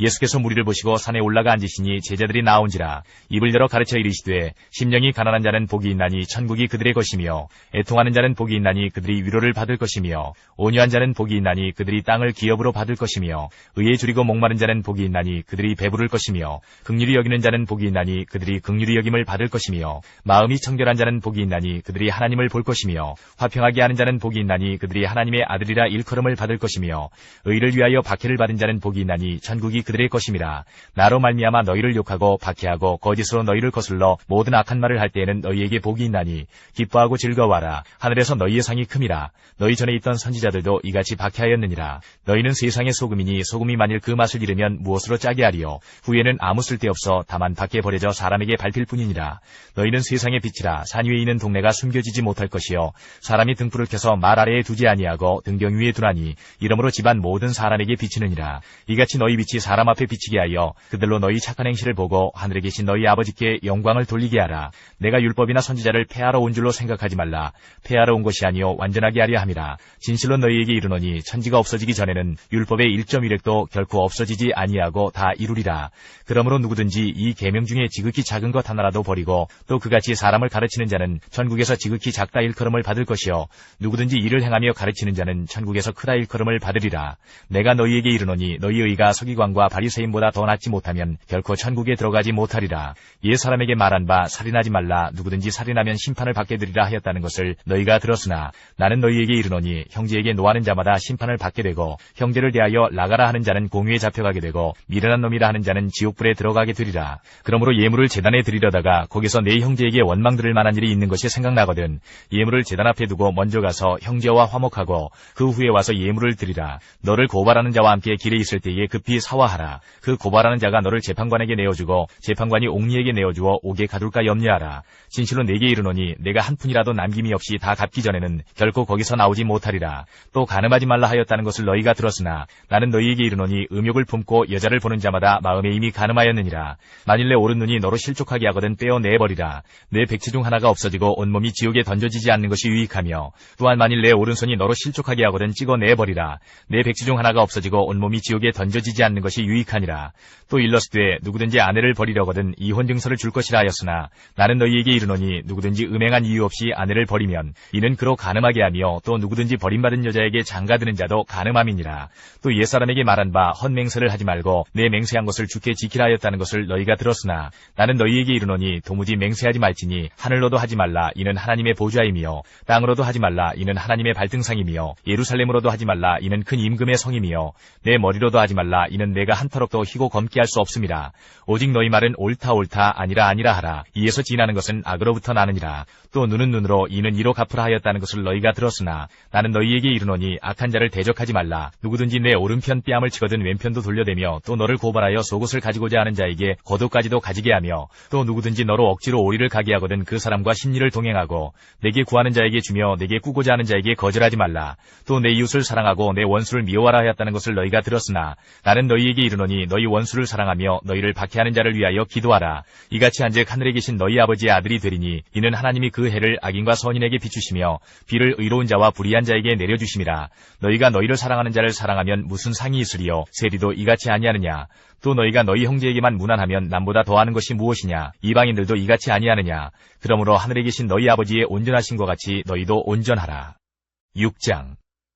예수께서 무리를 보시고 산에 올라가 앉으시니 제자들이 나온지라. 입을 열어 가르쳐 이르시되 심령이 가난한 자는 복이 있나니 천국이 그들의 것이며 애통하는 자는 복이 있나니 그들이 위로를 받을 것이며 온유한 자는 복이 있나니 그들이 땅을 기업으로 받을 것이며 의에 줄이고 목마른 자는 복이 있나니 그들이 배부를 것이며 긍휼히 여기는 자는 복이 있나니 그들이 긍휼히 여김을 받을 것이며 마음이 청결한 자는 복이 있나니 그들이 하나님을 볼 것이며 화평하게 하는 자는 복이 있나니 그들이 하나님의 아들이라 일컬음을 받을 것이며 의를 위하여 박해를 받은 자는 복이 있나니 천국이 그들의 것임이라. 나로 말미암아 너희를 욕하고 박해하고 거짓으로 너희를 거슬러 모든 악한 말을 할 때에는 너희에게 복이 있나니 기뻐하고 즐거워하라. 하늘에서 너희의 상이 큼이라. 너희 전에 있던 선지자들도 이같이 박해하였느니라. 너희는 세상의 소금이니 소금이 만일 그 맛을 잃으면 무엇으로 짜게 하리요. 후에는 아무 쓸데없어 다만 밖에 버려져 사람에게 밟힐 뿐이니라. 너희는 세상의 빛이라. 산 위에 있는 동네가 숨겨지지 못할 것이요 사람이 등불을 켜서 말 아래에 두지 아니하고 등경 위에 두나니 이러므로 집안 모든 사람에게 비치느니라. 이같이 너희 빛이 사람 앞에 비치게 하여 그들로 너희 착한 행실을 보고 하늘에 계신 너희 아버지께 영광을 돌리게 하라. 내가 율법이나 선지자를 폐하러 온 줄로 생각하지 말라. 폐하러 온 것이 아니요 완전하게 하려 함이라. 진실로 너희에게 이르노니 천지가 없어지기 전에는 율법의 1.1획도 결코 없어지지 아니하고 다 이루리라. 그러므로 누구든지 이 계명 중에 지극히 작은 것 하나라도 버리고 또 그같이 사람을 가르치는 자는 천국에서 지극히 작다 일컬음을 받을 것이요 누구든지 이를 행하며 가르치는 자는 천국에서 크다 일컬음을 받으리라. 내가 너희에게 이르노니 너희 의가 서기관과 바리새인보다 더 낫지 못하면 결코 천국에 들어가지 못하리라. 옛 사람에게 말한 바 살인하지 말라. 누구든지 살인하면 심판을 받게 되리라 하였다는 것을 너희가 들었으나 나는 너희에게 이르노니 형제에게 노하는 자마다 심판을 받게 되고 형제를 대하여 나가라 하는 자는 공유에 잡혀가게 되고 미련한 놈이라 하는 자는 지옥불에 들어가게 되리라. 그러므로 예물을 제단에 드리려다가 거기서 내 형제에게 원망 들을 만한 일이 있는 것이 생각나거든 예물을 제단 앞에 두고 먼저 가서 형제와 화목하고 그 후에 와서 예물을 드리라. 너를 고발하는 자와 함께 길에 있을 때에 급히 사화하라. 그 고발하는 자가 너를 재판관에게 내어주고 재판관이 옥리에게 내어주어 옥에 가둘까 염려하라. 진실로 내게 이르노니 내가 한 푼이라도 남김이 없이 다 갚기 전에는 결코 거기서 나오지 못하리라. 또 간음하지 말라 하였다는 것을 너희가 들었으나 나는 너희에게 이르노니 음욕을 품고 여자를 보는 자마다 마음에 이미 간음하였느니라. 만일 내 오른 눈이 너로 실족하게 하거든 떼어내버리라. 내 백치 중 하나가 없어지고 온몸이 지옥에 던져지지 않는 것이 유익하며 또한 만일 내 오른손이 너로 실족하게 하거든 찍어내버리라. 내 백치 중 하나가 없어지고 온몸이 지옥에 던져지지 않는 것이 것이 유익하니라. 또 일러스되 누구든지 아내를 버리려거든 이혼 증서를 줄 것이라 하였으나 나는 너희에게 이르노니 누구든지 음행한 이유 없이 아내를 버리면 이는 그로 간음하게 하며 또 누구든지 버림받은 여자에게 장가드는 자도 간음함이니라. 또 옛사람에게 말한 바 헛맹세를 하지 말고 내 맹세한 것을 주께 지키라 하였다는 것을 너희가 들었으나 나는 너희에게 이르노니 도무지 맹세하지 말지니 하늘로도 하지 말라 이는 하나님의 보좌임이요 땅으로도 하지 말라 이는 하나님의 발등상임이요 예루살렘으로도 하지 말라 이는 큰 임금의 성임이요 내 머리로도 하지 말라 이는 내가 한터럭도 희고 검게 할 수 없음이라. 오직 너희 말은 옳다 옳다 아니라 아니라 하라. 이에서 지나는 것은 악으로부터 나느니라. 또 눈은 눈으로 이는 이로 갚으라 하였다는 것을 너희가 들었으나 나는 너희에게 이르노니 악한 자를 대적하지 말라. 누구든지 내 오른편 뺨을 치거든 왼편도 돌려대며 또 너를 고발하여 속옷을 가지고자 하는 자에게 겉옷까지도 가지게 하며 또 누구든지 너로 억지로 오리를 가게 하거든 그 사람과 심리를 동행하고 내게 구하는 자에게 주며 내게 꾸고자 하는 자에게 거절하지 말라. 또 내 이웃을 사랑하고 내 원수를 미워하라 하였다는 것을 너희가 들었으나 나는 너희에게 이르노니 너희 원수를 사랑하며 너희를 박해하는 자를 위하여 기도하라. 이같이 한즉 하늘에 계신 너희 아버지의 아들이 되리니 이는 하나님이 그 해를 악인과 선인에게 비추시며 비를 의로운 자와 불의한 자에게 내려주심이라. 너희가 너희를 사랑하는 자를 사랑하면 무슨 상이 있으리요 세리도 이같이 아니하느냐. 또 너희가 너희 형제에게만 무난하면 남보다 더하는 것이 무엇이냐. 이방인들도 이같이 아니하느냐. 그러므로 하늘에 계신 너희 아버지의 온전하신 것 같이 너희도 온전하라. 6장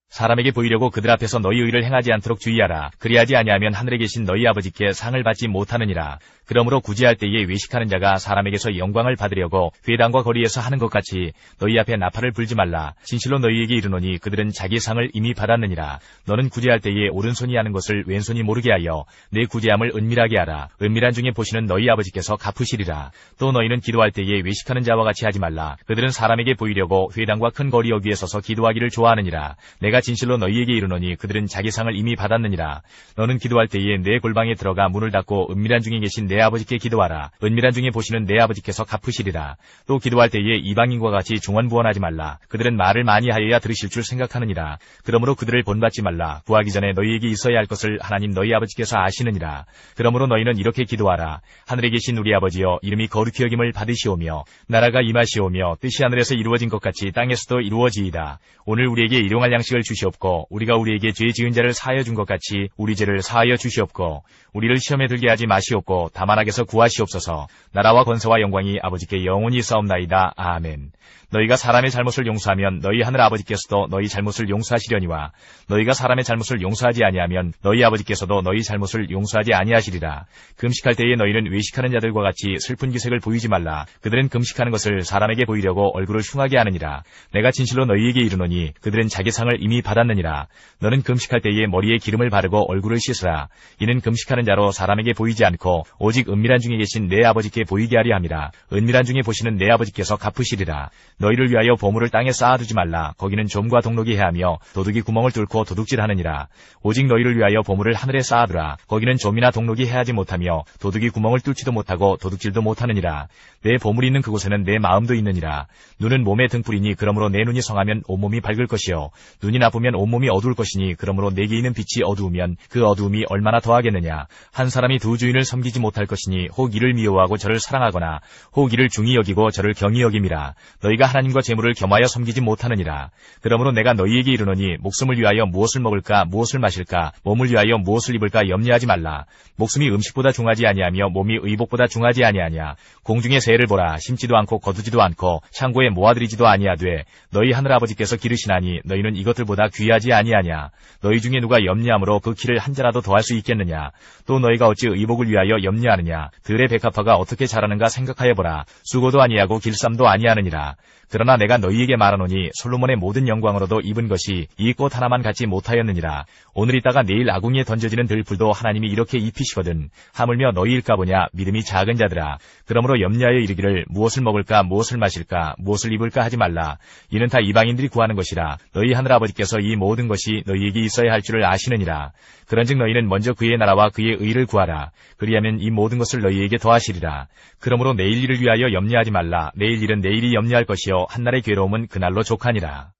사람에게 보이려고 그들 앞에서 너희 의를 행하지 않도록 주의하라. 그리하지 아니하면 하늘에 계신 너희 아버지께 상을 받지 못하느니라. 그러므로 구제할 때에 외식하는 자가 사람에게서 영광을 받으려고 회당과 거리에서 하는 것 같이 너희 앞에 나팔을 불지 말라. 진실로 너희에게 이르노니 그들은 자기 상을 이미 받았느니라. 너는 구제할 때에 오른손이 하는 것을 왼손이 모르게 하여 내 구제함을 은밀하게 하라. 은밀한 중에 보시는 너희 아버지께서 갚으시리라. 또 너희는 기도할 때에 외식하는 자와 같이 하지 말라. 그들은 사람에게 보이려고 회당과 큰 거리 여기에 서서 기도하기를 좋아하느니라. 내가 진실로 너희에게 이르노니 그들은 자기 상을 이미 받았느니라. 너는 기도할 때에 내 골방에 들어가 문을 닫고 은밀한 중에 계신 내 아버지께 기도하라. 은밀한 중에 보시는 내 아버지께서 갚으시리라. 또 기도할 때에 이방인과 같이 중언부언하지 말라. 그들은 말을 많이 하여야 들으실 줄 생각하느니라. 그러므로 그들을 본받지 말라. 구하기 전에 너희에게 있어야 할 것을 하나님 너희 아버지께서 아시느니라. 그러므로 너희는 이렇게 기도하라. 하늘에 계신 우리 아버지여 이름이 거룩히 여김을 받으시오며 나라가 임하시오며 뜻이 하늘에서 이루어진 것 같이 땅에서도 이루어지이다. 오늘 우리에게 일용할 양식을 주시옵고 우리가 우리에게 죄 지은 자를 사하여 준 것 같이 우리 죄를 사하여 주시옵고 우리를 시험에 들게 하지 마시옵고 다만 악에서 구하시옵소서. 나라와 권세와 영광이 아버지께 영원히 있사옵나이다. 아멘. 너희가 사람의 잘못을 용서하면 너희 하늘 아버지께서도 너희 잘못을 용서하시려니와 너희가 사람의 잘못을 용서하지 아니하면 너희 아버지께서도 너희 잘못을 용서하지 아니하시리라. 금식할 때에 너희는 외식하는 자들과 같이 슬픈 기색을 보이지 말라. 그들은 금식하는 것을 사람에게 보이려고 얼굴을 흉하게 하느니라. 내가 진실로 너희에게 이르노니 그들은 자기 상을 이미 받았느니라. 너는 금식할 때에 머리에 기름을 바르고 얼굴을 씻으라. 이는 금식하는 자로 사람에게 보이지 않고 오직 은밀한 중에 계신 내 아버지께 보이게 하려 함이라. 은밀한 중에 보시는 내 아버지께서 갚으시리라. 너희를 위하여 보물을 땅에 쌓아두지 말라. 거기는 좀과 동록이 해하며 도둑이 구멍을 뚫고 도둑질하느니라. 오직 너희를 위하여 보물을 하늘에 쌓아두라. 거기는 좀이나 동록이 해하지 못하며 도둑이 구멍을 뚫지도 못하고 도둑질도 못하느니라. 내 보물이 있는 그곳에는 내 마음도 있느니라. 눈은 몸의 등불이니 그러므로 내 눈이 성하면 온몸이 밝을 것이요 눈이 나쁘면 온몸이 어두울 것이니 그러므로 내게 있는 빛이 어두우면 그 어두움이 얼마나 더하겠느냐. 한 사람이 두 주인을 섬기지 못할 것이니 혹 이를 미워하고 저를 사랑하거나 혹 이를 중히 여기고 저를 경히 여김이라. 너희가 하나님과 재물을 겸하여 섬기지 못하느니라. 그러므로 내가 너희에게 이르노니 목숨을 위하여 무엇을 먹을까 무엇을 마실까 몸을 위하여 무엇을 입을까 염려하지 말라. 목숨이 음식보다 중하지 아니하며 몸이 의복보다 중하지 아니하냐. 공중의 새를 보라. 심지도 않고 거두지도 않고 창고에 모아들이지도 아니하되 너희 하늘아버지께서 기르시나니 너희는 이것들보다 귀하지 아니하냐. 너희 중에 누가 염려함으로 그 키를 한 자라도 더할 수 있겠느냐. 또 너희가 어찌 의복을 위하여 염려하느냐. 들의 백합화가 어떻게 자라는가 생각하여보라. 수고도 아니하고 길쌈도 아니하느니라. 그러나 내가 너희에게 말하노니 솔로몬의 모든 영광으로도 입은 것이 이 꽃 하나만 갖지 못하였느니라. 오늘 있다가 내일 아궁이에 던져지는 들풀도 하나님이 이렇게 입히시거든. 하물며 너희일까 보냐. 믿음이 작은 자들아. 그러므로 염려하여 이르기를 무엇을 먹을까 무엇을 마실까 무엇을 입을까 하지 말라. 이는 다 이방인들이 구하는 것이라. 너희 하늘아버지께서 이 모든 것이 너희에게 있어야 할 줄을 아시느니라. 그런즉 너희는 먼저 그의 나라와 그의 의를 구하라. 그리하면 이 모든 것을 너희에게 더하시리라. 그러므로 내일 일을 위하여 염려하지 말라. 내일 일은 내일이 염려할 것이요 한날의 괴로움은 그날로 족하니라.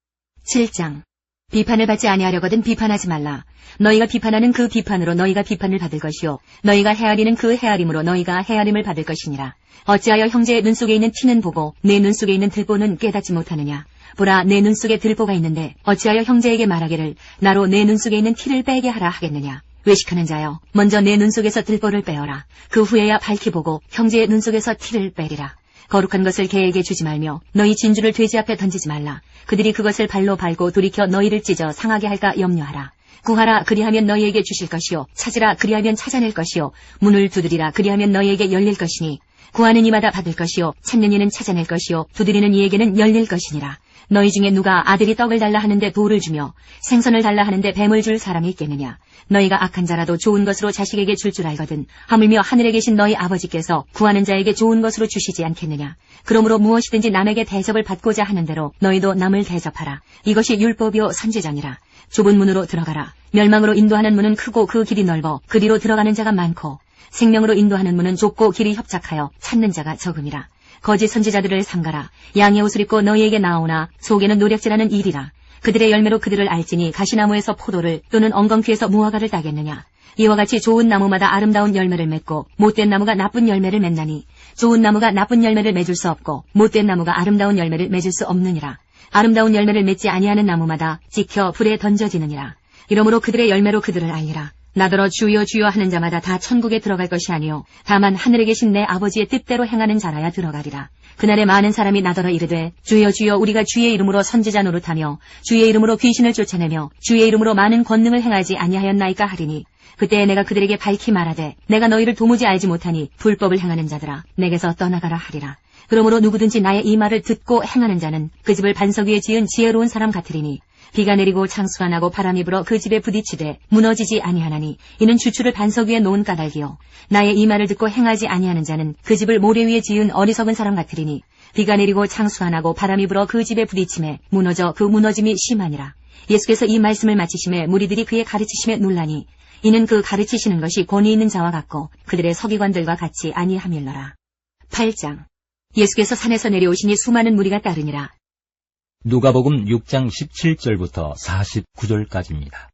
7장 비판을 받지 아니하려거든 비판하지 말라. 너희가 비판하는 그 비판으로 너희가 비판을 받을 것이요 너희가 헤아리는 그 헤아림으로 너희가 헤아림을 받을 것이니라. 어찌하여 형제의 눈 속에 있는 티는 보고 내 눈 속에 있는 들보는 깨닫지 못하느냐. 보라, 내 눈 속에 들보가 있는데 어찌하여 형제에게 말하기를 나로 내 눈 속에 있는 티를 빼게 하라 하겠느냐. 외식하는 자여, 먼저 내 눈 속에서 들보를 빼어라. 그 후에야 밝히 보고 형제의 눈 속에서 티를 빼리라. 거룩한 것을 개에게 주지 말며 너희 진주를 돼지 앞에 던지지 말라. 그들이 그것을 발로 밟고 돌이켜 너희를 찢어 상하게 할까 염려하라. 구하라, 그리하면 너희에게 주실 것이요. 찾으라, 그리하면 찾아낼 것이요. 문을 두드리라, 그리하면 너희에게 열릴 것이니. 구하는 이마다 받을 것이요. 찾는 이는 찾아낼 것이요. 두드리는 이에게는 열릴 것이니라. 너희 중에 누가 아들이 떡을 달라 하는데 돌을 주며 생선을 달라 하는데 뱀을 줄 사람이 있겠느냐. 너희가 악한 자라도 좋은 것으로 자식에게 줄 줄 알거든 하물며 하늘에 계신 너희 아버지께서 구하는 자에게 좋은 것으로 주시지 않겠느냐. 그러므로 무엇이든지 남에게 대접을 받고자 하는 대로 너희도 남을 대접하라. 이것이 율법이요 선지자니라. 좁은 문으로 들어가라. 멸망으로 인도하는 문은 크고 그 길이 넓어 그리로 들어가는 자가 많고 생명으로 인도하는 문은 좁고 길이 협착하여 찾는 자가 적음이라. 거짓 선지자들을 삼가라. 양의 옷을 입고 너희에게 나오나 속에는 노략질하는 일이라. 그들의 열매로 그들을 알지니 가시나무에서 포도를 또는 엉겅퀴에서 무화과를 따겠느냐. 이와 같이 좋은 나무마다 아름다운 열매를 맺고 못된 나무가 나쁜 열매를 맺나니 좋은 나무가 나쁜 열매를 맺을 수 없고 못된 나무가 아름다운 열매를 맺을 수 없느니라. 아름다운 열매를 맺지 아니하는 나무마다 찍혀 불에 던져지느니라. 이러므로 그들의 열매로 그들을 알리라. 나더러 주여 주여 하는 자마다 다 천국에 들어갈 것이 아니요 다만 하늘에 계신 내 아버지의 뜻대로 행하는 자라야 들어가리라. 그날에 많은 사람이 나더러 이르되 주여 주여 우리가 주의 이름으로 선지자 노릇하며 주의 이름으로 귀신을 쫓아내며 주의 이름으로 많은 권능을 행하지 아니하였나이까 하리니 그때 내가 그들에게 밝히 말하되 내가 너희를 도무지 알지 못하니 불법을 행하는 자들아 내게서 떠나가라 하리라. 그러므로 누구든지 나의 이 말을 듣고 행하는 자는 그 집을 반석 위에 지은 지혜로운 사람 같으리니 비가 내리고 창수가 나고 바람이 불어 그 집에 부딪히되 무너지지 아니하나니 이는 주추를 반석 위에 놓은 까닭이요 나의 이 말을 듣고 행하지 아니하는 자는 그 집을 모래 위에 지은 어리석은 사람 같으리니 비가 내리고 창수가 나고 바람이 불어 그 집에 부딪힘에 무너져 그 무너짐이 심하니라. 예수께서 이 말씀을 마치심에 무리들이 그의 가르치심에 놀라니 이는 그 가르치시는 것이 권위 있는 자와 같고 그들의 서기관들과 같이 아니함일러라. 8장. 예수께서 산에서 내려오시니 수많은 무리가 따르니라. 누가복음 6장 17절부터 49절까지입니다.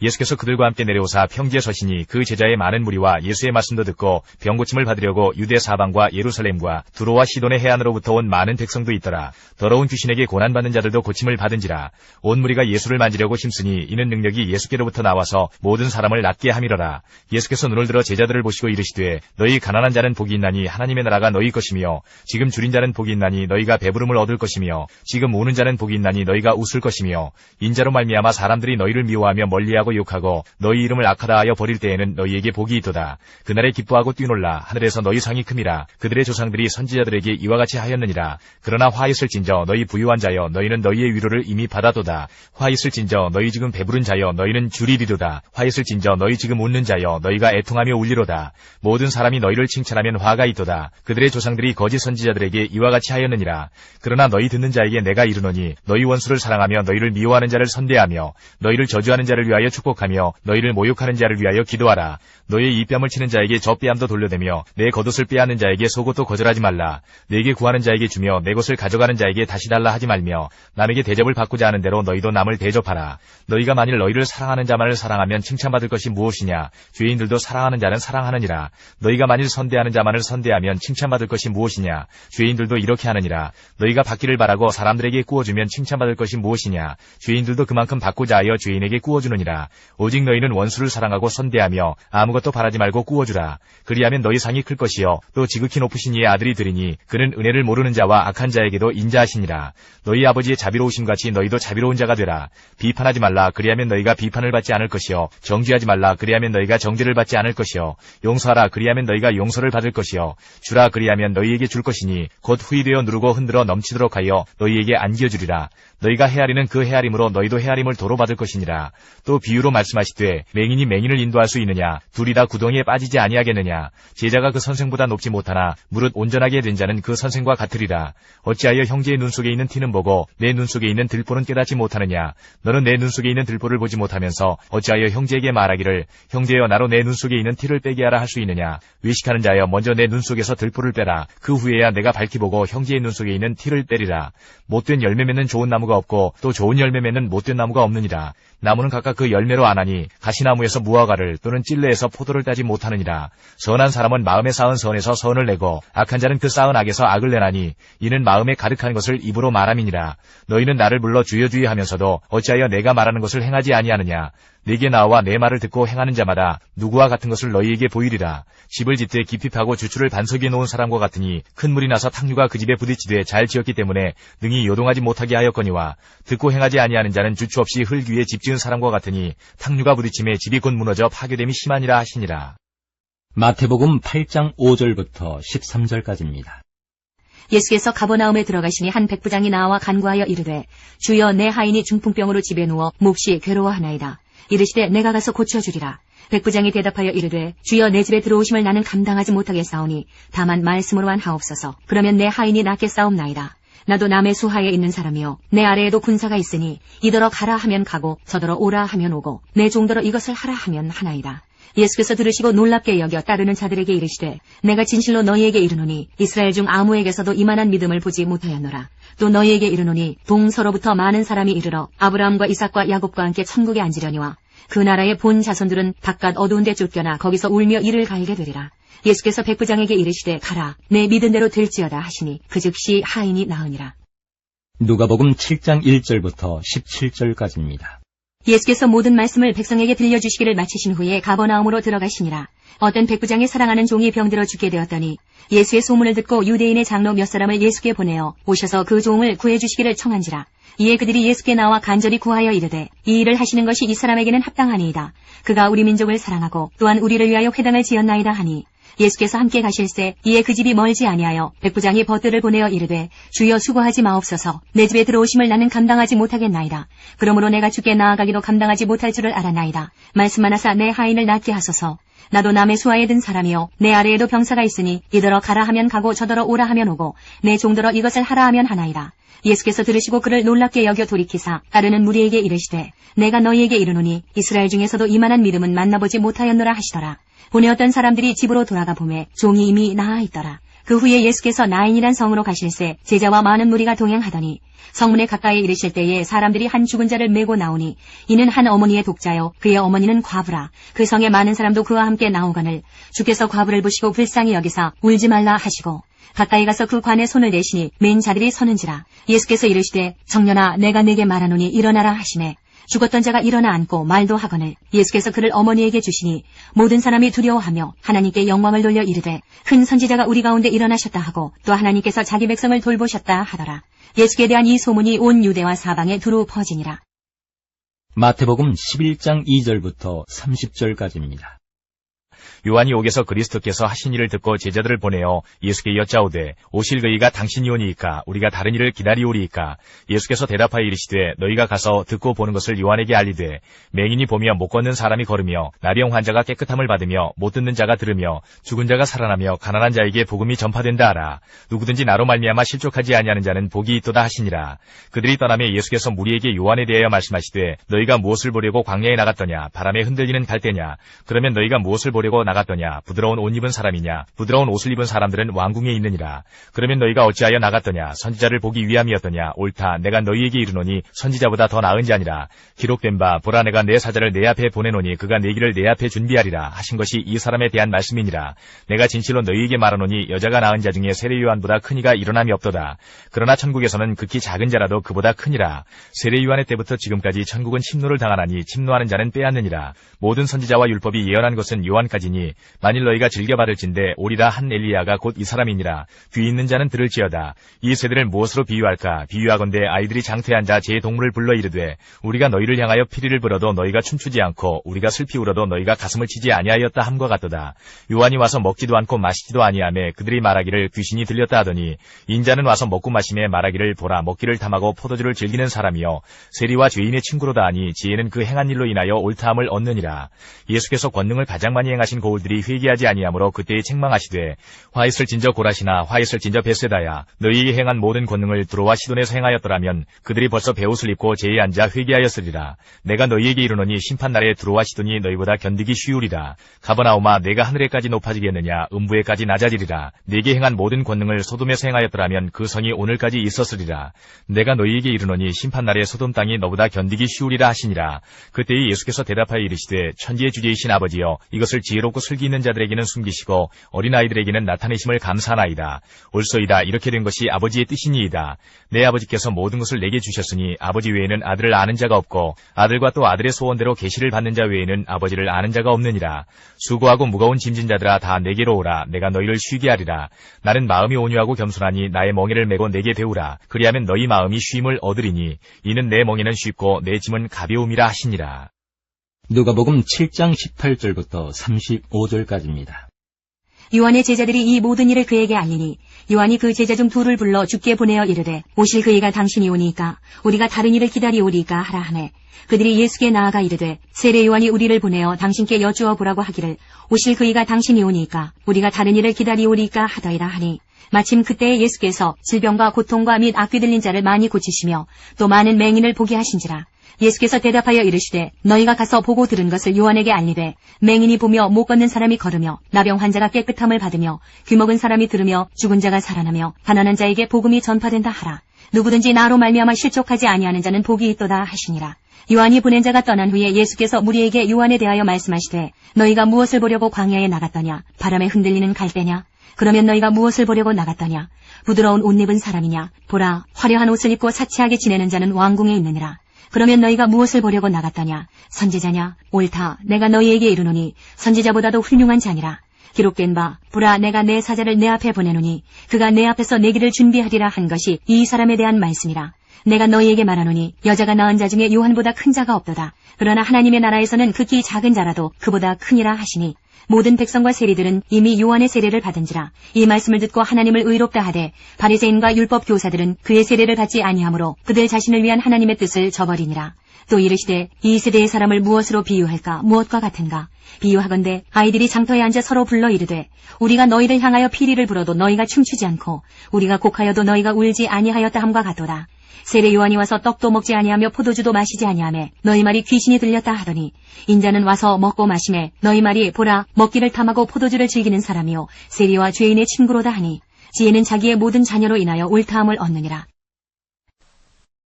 예수께서 그들과 함께 내려오사 평지에 서시니 그 제자의 많은 무리와 예수의 말씀도 듣고 병고침을 받으려고 유대 사방과 예루살렘과 두로와 시돈의 해안으로부터 온 많은 백성도 있더라. 더러운 귀신에게 고난받는 자들도 고침을 받은지라. 온 무리가 예수를 만지려고 힘쓰니 이는 능력이 예수께로부터 나와서 모든 사람을 낫게 함이러라. 예수께서 눈을 들어 제자들을 보시고 이르시되 너희 가난한 자는 복이 있나니 하나님의 나라가 너희 것이며 지금 줄인 자는 복이 있나니 너희가 배부름을 얻을 것이며 지금 우는 자는 복이 있나니 너희가 웃을 것이며 인자로 말미암아 사람들이 너희를 미워하며 멀리하고 욕하고 너희 이름을 악하다 하여 버릴 때에는 너희에게 복이 있도다. 그날에 기뻐하고 뛰놀라. 하늘에서 너희 상이 큼이라. 그들의 조상들이 선지자들에게 이와 같이 하였느니라. 그러나 화 있을진저 너희 부유한 자여 너희는 너희의 위로를 이미 받아도다. 화 있을진저 너희 지금 배부른 자여 너희는 줄이리로다. 화 있을진저 너희 지금 웃는 자여 너희가 애통하며 울리로다. 모든 사람이 너희를 칭찬하면 화가 있도다. 그들의 조상들이 거짓 선지자들에게 이와 같이 하였느니라. 그러나 너희 듣는 자에게 내가 이르노니 너희 원수를 사랑하며 너희를 미워하는 자를 선대하며 너희를 저주하는 자를 위하여 축복하며 너희를 모욕하는 자를 위하여 기도하라. 너의 이 뺨을 치는 자에게 저 뺨도 돌려대며 내 겉옷을 빼앗는 자에게 속옷도 거절하지 말라. 내게 구하는 자에게 주며 내 것을 가져가는 자에게 다시 달라 하지 말며 남에게 대접을 받고자 하는 대로 너희도 남을 대접하라. 너희가 만일 너희를 사랑하는 자만을 사랑하면 칭찬받을 것이 무엇이냐. 죄인들도 사랑하는 자는 사랑하느니라. 너희가 만일 선대하는 자만을 선대하면 칭찬받을 것이 무엇이냐. 죄인들도 이렇게 하느니라. 너희가 받기를 바라고 사람들에게 꾸어주면 칭찬받을 것이 무엇이냐. 죄인들도 그만큼 받고자 하여 죄인에게 꾸어주느니라. 오직 너희는 원수를 사랑하고 선대하며 아무것도 바라지 말고 꾸어주라. 그리하면 너희 상이 클 것이요 또 지극히 높으신 이의 아들이 되리니 그는 은혜를 모르는 자와 악한 자에게도 인자하시니라. 너희 아버지의 자비로우심같이 너희도 자비로운 자가 되라. 비판하지 말라. 그리하면 너희가 비판을 받지 않을 것이요 정죄하지 말라. 그리하면 너희가 정죄를 받지 않을 것이요 용서하라. 그리하면 너희가 용서를 받을 것이요 주라. 그리하면 너희에게 줄 것이니 곧 후이되어 누르고 흔들어 넘치도록 하여 너희에게 안겨주리라. 너희가 헤아리는 그 헤아림으로 너희도 헤아림을 도로 받을 것이니라. 또 비유로 말씀하시되 맹인이 맹인을 인도할 수 있느냐. 둘이 다 구덩이에 빠지지 아니하겠느냐. 제자가 그 선생보다 높지 못하나 무릇 온전하게 된 자는 그 선생과 같으리라. 어찌하여 형제의 눈 속에 있는 티는 보고 내 눈 속에 있는 들보는 깨닫지 못하느냐. 너는 내 눈 속에 있는 들보를 보지 못하면서 어찌하여 형제에게 말하기를 형제여 나로 내 눈 속에 있는 티를 빼게 하라 할 수 있느냐. 외식하는 자여 먼저 내 눈 속에서 들보를 빼라. 그 후에야 내가 밝히 보고 형제의 눈 속에 있는 티를 빼리라. 못된 열매 맺는 좋은 나무가 없고 또 좋은 열매 맺는 못된 나무가 없느니라. 나무는 각각 그 열매로 아나니 가시나무에서 무화과를 또는 찔레에서 포도를 따지 못하느니라. 선한 사람은 마음에 쌓은 선에서 선을 내고 악한 자는 그 쌓은 악에서 악을 내나니 이는 마음에 가득한 것을 입으로 말함이니라. 너희는 나를 불러 주여 주여 하면서도 어찌하여 내가 말하는 것을 행하지 아니하느냐. 내게 나와 내 말을 듣고 행하는 자마다 누구와 같은 것을 너희에게 보이리라. 집을 짓되 깊이 파고 주추를 반석 위에 놓은 사람과 같으니 큰 물이 나서 탕류가 그 집에 부딪히되 잘 지었기 때문에 능히 요동하지 못하게 하였거니와 듣고 행하지 아니하는 자는 주추 없이 흙 위에 집 지은 사람과 같으니 탕류가 부딪힘에 집이 곧 무너져 파괴됨이 심하니라 하시니라. 마태복음 8장 5절부터 13절까지입니다. 예수께서 가버나움에 들어가시니 한 백부장이 나와 간구하여 이르되 주여 내 하인이 중풍병으로 집에 누워 몹시 괴로워하나이다. 이르시되 내가 가서 고쳐주리라. 백부장이 대답하여 이르되 주여 내 집에 들어오심을 나는 감당하지 못하겠사오니 다만 말씀으로만 하옵소서. 그러면 내 하인이 낫게 싸움나이다. 나도 남의 수하에 있는 사람이요 내 아래에도 군사가 있으니 이더러 가라 하면 가고 저더러 오라 하면 오고 내 종더러 이것을 하라 하면 하나이다. 예수께서 들으시고 놀랍게 여겨 따르는 자들에게 이르시되 내가 진실로 너희에게 이르노니 이스라엘 중 아무에게서도 이만한 믿음을 보지 못하였노라. 또 너희에게 이르노니 동서로부터 많은 사람이 이르러 아브라함과 이삭과 야곱과 함께 천국에 앉으려니와 그 나라의 본 자손들은 바깥 어두운 데 쫓겨나 거기서 울며 이를 갈게 되리라. 예수께서 백부장에게 이르시되 가라 내 믿은 대로 될지어다 하시니 그 즉시 하인이 나으니라. 누가복음 7장 1절부터 17절까지입니다. 예수께서 모든 말씀을 백성에게 들려주시기를 마치신 후에 가버나움으로 들어가시니라. 어떤 백부장이 사랑하는 종이 병들어 죽게 되었더니 예수의 소문을 듣고 유대인의 장로 몇 사람을 예수께 보내어 오셔서 그 종을 구해주시기를 청한지라. 이에 그들이 예수께 나와 간절히 구하여 이르되 이 일을 하시는 것이 이 사람에게는 합당하니이다. 그가 우리 민족을 사랑하고 또한 우리를 위하여 회당을 지었나이다 하니 예수께서 함께 가실새 이에 그 집이 멀지 아니하여 백부장이 벗들을 보내어 이르되 주여 수고하지 마옵소서. 내 집에 들어오심을 나는 감당하지 못하겠나이다. 그러므로 내가 주께 나아가기도 감당하지 못할 줄을 알았나이다. 말씀하나사 내 하인을 낫게 하소서. 나도 남의 수하에 든 사람이요 내 아래에도 병사가 있으니 이더러 가라 하면 가고 저더러 오라 하면 오고 내 종더러 이것을 하라 하면 하나이다. 예수께서 들으시고 그를 놀랍게 여겨 돌이키사 따르는 무리에게 이르시되 내가 너희에게 이르노니 이스라엘 중에서도 이만한 믿음은 만나보지 못하였노라 하시더라. 보내었던 사람들이 집으로 돌아가 보매 종이 이미 나아 있더라. 그 후에 예수께서 나인이란 성으로 가실새 제자와 많은 무리가 동행하더니 성문에 가까이 이르실 때에 사람들이 한 죽은 자를 메고 나오니 이는 한 어머니의 독자요 그의 어머니는 과부라. 그 성에 많은 사람도 그와 함께 나오거늘 주께서 과부를 보시고 불쌍히 여기사 울지 말라 하시고 가까이 가서 그 관에 손을 대시니 맨 자들이 서는지라. 예수께서 이르시되 청년아 내가 네게 말하노니 일어나라 하시매 죽었던 자가 일어나 앉고 말도 하거늘 예수께서 그를 어머니에게 주시니 모든 사람이 두려워하며 하나님께 영광을 돌려 이르되 큰 선지자가 우리 가운데 일어나셨다 하고 또 하나님께서 자기 백성을 돌보셨다 하더라. 예수께 대한 이 소문이 온 유대와 사방에 두루 퍼지니라. 마태복음 11장 2절부터 30절까지입니다. 요한이 옥에서 그리스도께서 하신 일을 듣고 제자들을 보내어 예수께 여짜오되 오실 그이가 당신이 오니이까 우리가 다른 일을 기다리오리이까. 예수께서 대답하여 이르시되 너희가 가서 듣고 보는 것을 요한에게 알리되 맹인이 보며 못 걷는 사람이 걸으며 나병 환자가 깨끗함을 받으며 못 듣는 자가 들으며 죽은 자가 살아나며 가난한 자에게 복음이 전파된다 하라. 누구든지 나로 말미암아 실족하지 아니하는 자는 복이 있도다 하시니라. 그들이 떠나며 예수께서 무리에게 요한에 대하여 말씀하시되 너희가 무엇을 보려고 광야에 나갔더냐. 바람에 흔들리는 갈대냐. 그러면 너희가 무엇을 보려고 나갔더냐. 부드러운 옷 입은 사람이냐. 부드러운 옷을 입은 사람들은 왕궁에 있느니라. 그러면 너희가 어찌하여 나갔더냐. 선지자를 보기 위함이었더냐. 옳다. 내가 너희에게 이르노니 선지자보다 더 나은 자니라. 기록된 바 보라 내가 내 사자를 내 앞에 보내노니 그가 내 길을 내 앞에 준비하리라 하신 것이 이 사람에 대한 말씀이니라. 내가 진실로 너희에게 말하노니 여자가 낳은 자 중에 세례 요한보다 큰 이가 일어남이 없도다. 그러나 천국에서는 극히 작은 자라도 그보다 크니라. 세례 요한의 때부터 지금까지 천국은 침노를 당하나니 침노하는 자는 빼앗느니라. 모든 선지자와 율법이 예언한 것은 요한까지니 만일 너희가 즐겨받을진대 오리라 한 엘리야가 곧 이 사람이니라. 귀 있는 자는 들을지어다. 이 세대를 무엇으로 비유할까. 비유하건대 아이들이 장태한 자 제 동물을 불러 이르되 우리가 너희를 향하여 피리를 불어도 너희가 춤추지 않고 우리가 슬피 울어도 너희가 가슴을 치지 아니하였다 함과 같도다. 요한이 와서 먹지도 않고 마시지도 아니하매 그들이 말하기를 귀신이 들렸다 하더니 인자는 와서 먹고 마시매 말하기를 보라 먹기를 탐하고 포도주를 즐기는 사람이요 세리와 죄인의 친구로다 하니 지혜는 그 행한 일로 인하여 옳다함을 얻느니라. 예수께서 권능을 가장 많이 행하신 고울들이 회개하지 아니하므로 그때에 책망하시되 화 있을 진저 고라시나 화 있을 진저 베세다야 너희에게 행한 모든 권능을 두로와 시돈에서 행하였더라면 그들이 벌써 베옷을 입고 제에 앉아 회개하였으리라. 내가 너희에게 이르노니 심판날에 두로와 시돈이 너희보다 견디기 쉬우리라. 가버나움아 내가 하늘에까지 높아지겠느냐 음부에까지 낮아지리라. 네게 행한 모든 권능을 소돔에서 행하였더라면 그 성이 오늘까지 있었으리라. 내가 너희에게 이르노니 심판날에 소돔 땅이 너보다 견디기 쉬우리라 하시니라. 그때에 예수께서 대답하여 이르시되 천지의 주제이신 아버지여 이것을 지어 지혜롭고 슬기 있는 자들에게는 숨기시고 어린아이들에게는 나타내심을 감사하나이다. 옳소이다. 이렇게 된 것이 아버지의 뜻이니이다. 내 아버지께서 모든 것을 내게 주셨으니 아버지 외에는 아들을 아는 자가 없고 아들과 또 아들의 소원대로 계시를 받는 자 외에는 아버지를 아는 자가 없느니라. 수고하고 무거운 짐진 자들아 다 내게로 오라. 내가 너희를 쉬게 하리라. 나는 마음이 온유하고 겸손하니 나의 멍에를 메고 내게 배우라. 그리하면 너희 마음이 쉼을 얻으리니 이는 내 멍에는 쉽고 내 짐은 가벼움이라 하시니라. 누가복음 7장 18절부터 35절까지입니다. 요한의 제자들이 이 모든 일을 그에게 알리니 요한이 그 제자 중 둘을 불러 주께 보내어 이르되 오실 그이가 당신이 오니까 우리가 다른 일을 기다리오리까 하라 하네. 그들이 예수께 나아가 이르되 세례 요한이 우리를 보내어 당신께 여쭈어 보라고 하기를 오실 그이가 당신이 오니까 우리가 다른 일을 기다리오리까 하더이라 하니 마침 그때에 예수께서 질병과 고통과 및 악귀 들린 자를 많이 고치시며 또 많은 맹인을 보게 하신지라. 예수께서 대답하여 이르시되 너희가 가서 보고 들은 것을 요한에게 알리되 맹인이 보며 못 걷는 사람이 걸으며 나병 환자가 깨끗함을 받으며 귀먹은 사람이 들으며 죽은 자가 살아나며 가난한 자에게 복음이 전파된다 하라. 누구든지 나로 말미암아 실족하지 아니하는 자는 복이 있도다 하시니라. 요한이 보낸 자가 떠난 후에 예수께서 무리에게 요한에 대하여 말씀하시되 너희가 무엇을 보려고 광야에 나갔더냐? 바람에 흔들리는 갈대냐? 그러면 너희가 무엇을 보려고 나갔더냐? 부드러운 옷 입은 사람이냐? 보라, 화려한 옷을 입고 사치하게 지내는 자는 왕궁에 있느니라. 그러면 너희가 무엇을 보려고 나갔더냐? 선지자냐? 옳다. 내가 너희에게 이르노니 선지자보다도 훌륭한 자니라. 기록된 바 보라 내가 내 사자를 내 앞에 보내노니 그가 내 앞에서 내 길을 준비하리라 한 것이 이 사람에 대한 말씀이라. 내가 너희에게 말하노니 여자가 낳은 자 중에 요한보다 큰 자가 없도다. 그러나 하나님의 나라에서는 극히 작은 자라도 그보다 크니라 하시니 모든 백성과 세리들은 이미 요한의 세례를 받은지라. 이 말씀을 듣고 하나님을 의롭다 하되 바리새인과 율법 교사들은 그의 세례를 받지 아니하므로 그들 자신을 위한 하나님의 뜻을 저버리니라. 또 이르시되 이 세대의 사람을 무엇으로 비유할까? 무엇과 같은가? 비유하건대 아이들이 장터에 앉아 서로 불러 이르되 우리가 너희를 향하여 피리를 불어도 너희가 춤추지 않고 우리가 곡하여도 너희가 울지 아니하였다 함과 같도다. 세례 요한이 와서 떡도 먹지 아니하며 포도주도 마시지 아니하며 너희 말이 귀신이 들렸다 하더니 인자는 와서 먹고 마시매 너희 말이 보라 먹기를 탐하고 포도주를 즐기는 사람이요 세리와 죄인의 친구로다 하니 지혜는 자기의 모든 자녀로 인하여 옳다함을 얻느니라.